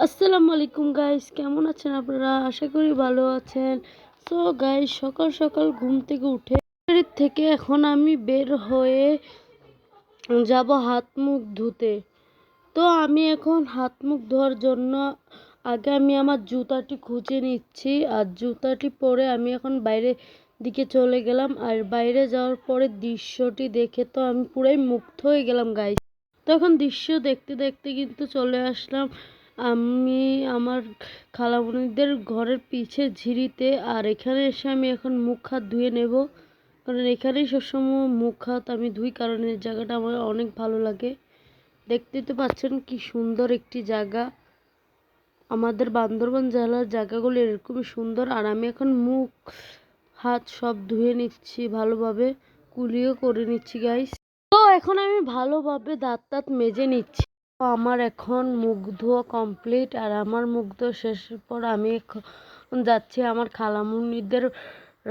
আসসালামু আলাইকুম গাইস, কেমন আছেন আপনারা? আশা করি ভালো আছেন। সো গাইস, সকাল সকাল ঘুম থেকে উঠে এখন আমি বের হয়ে যাব হাত মুখ ধুতে। তো আমি এখন হাত মুখ ধোয়ার জন্য আগে আমি আমার জুতাটি খুঁজে নিচ্ছি, আর জুতাটি পরে আমি এখন বাইরে দিকে চলে গেলাম। আর বাইরে যাওয়ার পরে দৃশ্যটি দেখে তো আমি পুরাই মুগ্ধ হয়ে গেলাম গাইস। তখন দৃশ্য দেখতে দেখতে কিন্তু চলে আসলাম আমি আমার খালামণিদের ঘরের পিছে ঝিরিতে। আর এখানে এসে আমি এখন মুখ হাত ধুয়ে নেব, কারণ এখানেই সবসময় মুখ হাত আমি ধুই, কারণ এই জায়গাটা আমার অনেক ভালো লাগে। দেখতে তো পাচ্ছেন কি সুন্দর একটি জায়গা। আমাদের বান্দরবান জেলার জায়গাগুলো এরকমই সুন্দর। আর আমি এখন মুখ হাত সব ধুয়ে নিচ্ছি, ভালোভাবে কুলিও করে নিচ্ছি গাইস। তো এখন আমি ভালোভাবে দাঁত টাত মেজে নিচ্ছি। তো আমার এখন মুখ ধোয়া কমপ্লিট। আর আমার মুখ ধোয়া শেষের পর আমি এখন যাচ্ছি আমার খালামণিদের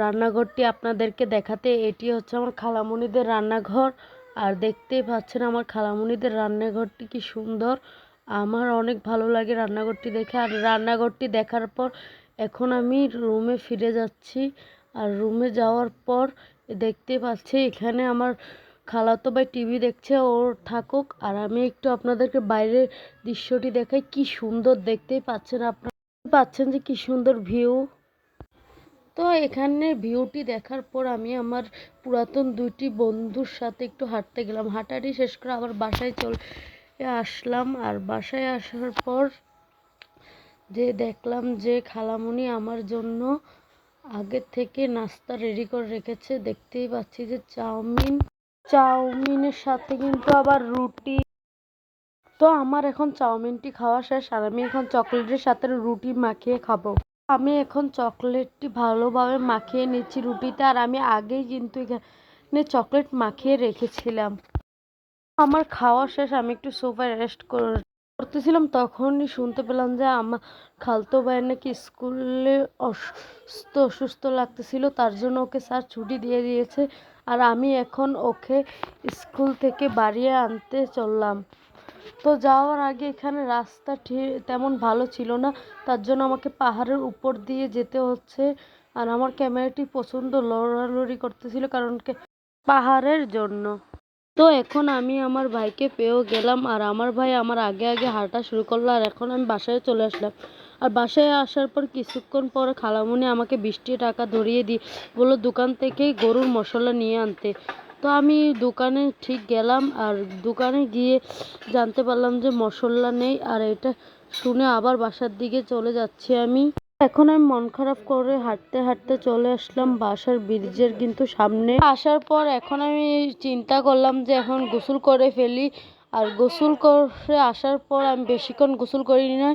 রান্নাঘরটি আপনাদেরকে দেখাতে। এটি হচ্ছে আমার খালামণিদের রান্নাঘর। আর দেখতেই পাচ্ছেন আমার খালামণিদের রান্নাঘরটি কি সুন্দর। আমার অনেক ভালো লাগে রান্নাঘরটি দেখে। আর রান্নাঘরটি দেখার পর এখন আমি রুমে ফিরে যাচ্ছি। আর রুমে যাওয়ার পর দেখতে পাচ্ছি এখানে আমার খালাতো ভাই টিভি দেখছে, ওর থাকুক। আর আমি একটু আপনাদেরকে বাইরের দৃশ্যটি দেখাই, কি সুন্দর দেখতেই পাচ্ছেন, আপনারা পাচ্ছেন যে কি সুন্দর ভিউ। তো এখানে ভিউটি দেখার পর আমি আমার পুরাতন দুইটি বন্ধুর সাথে একটু হাঁটতে গেলাম। হাঁটাহাঁটি শেষ করে আবার বাসায় চলে আসলাম। আর বাসায় আসার পর যে দেখলাম যে খালামণি আমার জন্য আগে থেকে নাস্তা রেডি করে রেখেছে। দেখতেই পাচ্ছি যে চাউমিনের সাথে কিন্তু আবার রুটি। তো আমার এখন চাউমিনটি খাওয়া শেষ, আর আমি এখন চকলেটের সাথে রুটি মাখিয়ে খাবো। আমি এখন চকলেটটি ভালোভাবে মাখিয়ে নিচ্ছি রুটিতে। আর আমি আগেই কিন্তু এখানে চকলেট মাখিয়ে রেখেছিলাম। আমার খাওয়া শেষ, আমি একটু সোফায় রেস্ট করতেছিলাম, তখনই শুনতে পেলাম যে আমার খালতো ভাইয়ের নাকি স্কুলে অসুস্থ লাগতেছিল, তার জন্য ওকে স্যার ছুটি দিয়ে দিয়েছে। আর আমি এখন ওকে স্কুল থেকে বাড়িয়ে আনতে চললাম। তো যাওয়ার আগে এখানে রাস্তা তেমন ভালো ছিল না, তার জন্য আমাকে পাহাড়ের উপর দিয়ে যেতে হচ্ছে। আর আমার ক্যামেরাটি প্রচণ্ড লড়ালড়ি করতেছিল, কারণ পাহাড়ের জন্য। তো এখন আমি আমার ভাইকে পেয়েও গেলাম। আর আমার ভাই আমার আগে আগে হাঁটা শুরু করলো। আর এখন আমি বাসায় চলে আসলাম। আর বাসায় আসার পর কিছুক্ষণ পর খালামণি আমাকে 20 টাকা ধরিয়ে দিয়ে বললো দোকান থেকে গরুর মশলা নিয়ে আনতে। তো আমি দোকানে ঠিক গেলাম। আর দোকানে গিয়ে জানতে পারলাম যে মশলা নেই। আর এটা শুনে আবার বাসার দিকে চলে যাচ্ছি আমি। এখন আমি মন খারাপ করে হাঁটতে হাঁটতে চলে আসলাম বাসার ব্রিজের কিন্তু সামনে। আসার পর এখন আমি চিন্তা করলাম যে এখন গোসল করে ফেলি। আর গোসল করে আসার পর আমি বেশিক্ষণ গোসল করিনি না,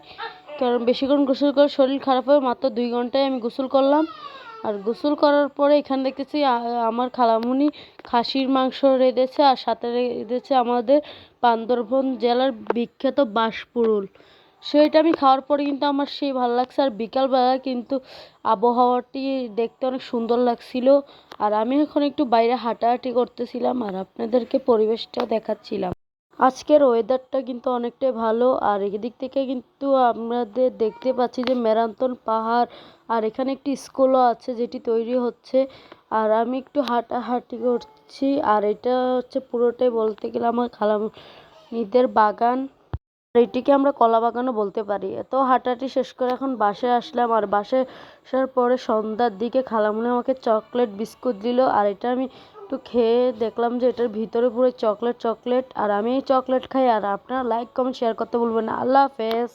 কারণ বেশিক্ষণ গোসল করে শরীর খারাপ হয়। মাত্র 2 ঘন্টায় আমি গোসল করলাম। আর গোসল করার পরে এখানে দেখতেছি আমার খালামণি খাসির মাংস রেঁধেছে, আর সাথে রেঁধেছে আমাদের বান্দরবান জেলার বিখ্যাত বাঁশপুরুল। সেটা আমি খাওয়ার পরে কিন্তু আমার সেই ভালো লাগছে। আর বিকালবেলা কিন্তু আবহাওয়াটি দেখতে অনেক সুন্দর লাগছিল। আর আমি এখন একটু বাইরে হাঁটাহাঁটি করতেছিলাম, আর আপনাদেরকে পরিবেশটা দেখাচ্ছিলাম। আজকের ওয়েদারটা কিন্তু অনেকটাই ভালো। আর এদিক থেকে কিন্তু আমাদের দেখতে পাচ্ছি যে মেরান্তন পাহাড়। আর এখানে একটি স্কুলও আছে যেটি তৈরি হচ্ছে। আর আমি একটু হাঁটাহাঁটি করছি। আর এটা হচ্ছে পুরোটাই বলতে গেলে আমার খালামণিদের বাগান। এটিকে আমরা কলা বাগানও বলতে পারি। তো হাঁটাহাঁটি শেষ করে এখন বাসায় আসলাম। আর বাসায় আসার পরে সন্ধ্যার দিকে খালামণি আমাকে চকলেট বিস্কুট দিল। আর এটা আমি একটু খেয়ে দেখলাম যে এটার ভিতরে পুরো চকলেট। আর আমি এই চকলেট খাই। আর আপনারা লাইক কমেন্ট শেয়ার করতে ভুলবেন না। আল্লাহ হাফেজ।